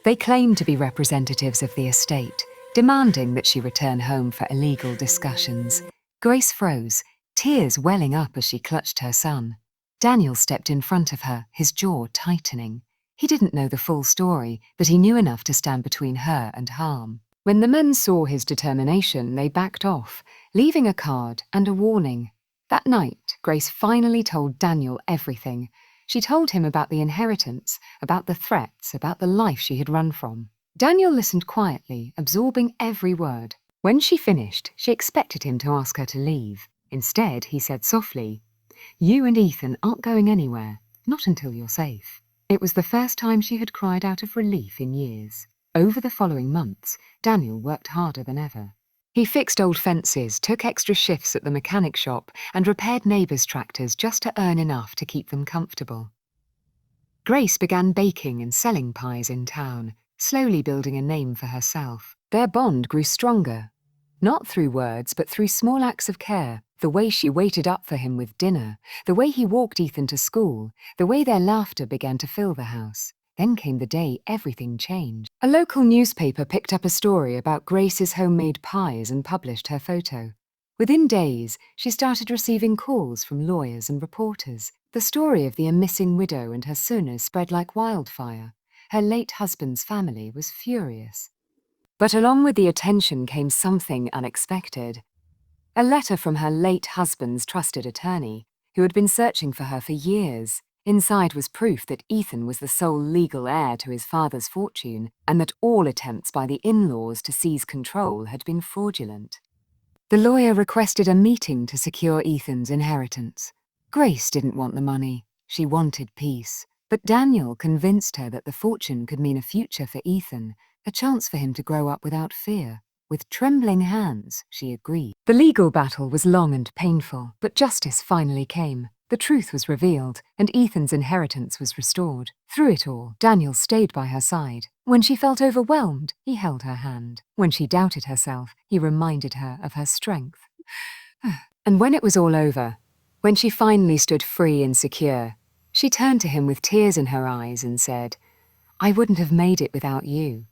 They claimed to be representatives of the estate, demanding that she return home for illegal discussions. Grace froze, tears welling up as she clutched her son. Daniel stepped in front of her, his jaw tightening. He didn't know the full story, but he knew enough to stand between her and harm. When the men saw his determination, they backed off, leaving a card and a warning. That night, Grace finally told Daniel everything. She told him about the inheritance, about the threats, about the life she had run from. Daniel listened quietly, absorbing every word. When she finished, she expected him to ask her to leave. Instead, he said softly, "You and Ethan aren't going anywhere, not until you're safe." It was the first time she had cried out of relief in years. Over the following months, Daniel worked harder than ever. He fixed old fences, took extra shifts at the mechanic shop, and repaired neighbours' tractors just to earn enough to keep them comfortable. Grace began baking and selling pies in town, slowly building a name for herself. Their bond grew stronger, not through words, but through small acts of care. The way she waited up for him with dinner, the way he walked Ethan to school, the way their laughter began to fill the house. Then came the day everything changed. A local newspaper picked up a story about Grace's homemade pies and published her photo. Within days, she started receiving calls from lawyers and reporters. The story of the missing widow and her sooners spread like wildfire. Her late husband's family was furious. But along with the attention came something unexpected. A letter from her late husband's trusted attorney, who had been searching for her for years. Inside was proof that Ethan was the sole legal heir to his father's fortune, and that all attempts by the in-laws to seize control had been fraudulent. The lawyer requested a meeting to secure Ethan's inheritance. Grace didn't want the money. She wanted peace. But Daniel convinced her that the fortune could mean a future for Ethan, a chance for him to grow up without fear. With trembling hands, she agreed. The legal battle was long and painful, but justice finally came. The truth was revealed, and Ethan's inheritance was restored. Through it all, Daniel stayed by her side. When she felt overwhelmed, he held her hand. When she doubted herself, he reminded her of her strength. And when it was all over, when she finally stood free and secure, she turned to him with tears in her eyes and said, "I wouldn't have made it without you."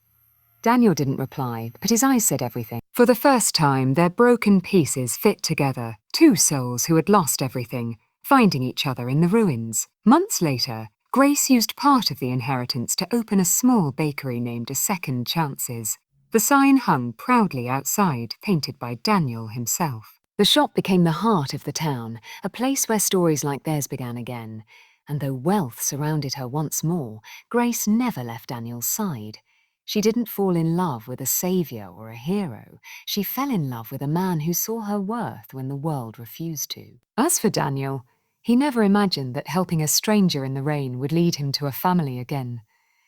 Daniel didn't reply, but his eyes said everything. For the first time, their broken pieces fit together, two souls who had lost everything, finding each other in the ruins. Months later, Grace used part of the inheritance to open a small bakery named A Second Chances. The sign hung proudly outside, painted by Daniel himself. The shop became the heart of the town, a place where stories like theirs began again. And though wealth surrounded her once more, Grace never left Daniel's side. She didn't fall in love with a savior or a hero. She fell in love with a man who saw her worth when the world refused to. As for Daniel, he never imagined that helping a stranger in the rain would lead him to a family again.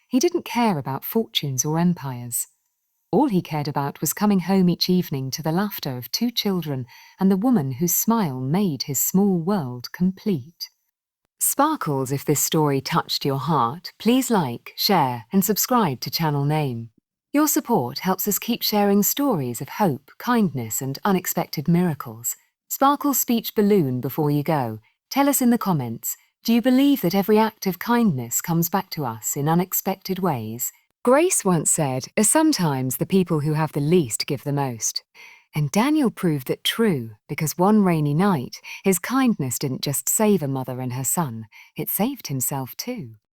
He didn't care about fortunes or empires. All he cared about was coming home each evening to the laughter of two children and the woman whose smile made his small world complete. Sparkles, if this story touched your heart, please like, share, and subscribe to Channel Name. Your support helps us keep sharing stories of hope, kindness, and unexpected miracles. Sparkle's speech balloon before you go. Tell us in the comments, do you believe that every act of kindness comes back to us in unexpected ways? Grace once said, sometimes the people who have the least give the most. And Daniel proved that true, because one rainy night, his kindness didn't just save a mother and her son, it saved himself too.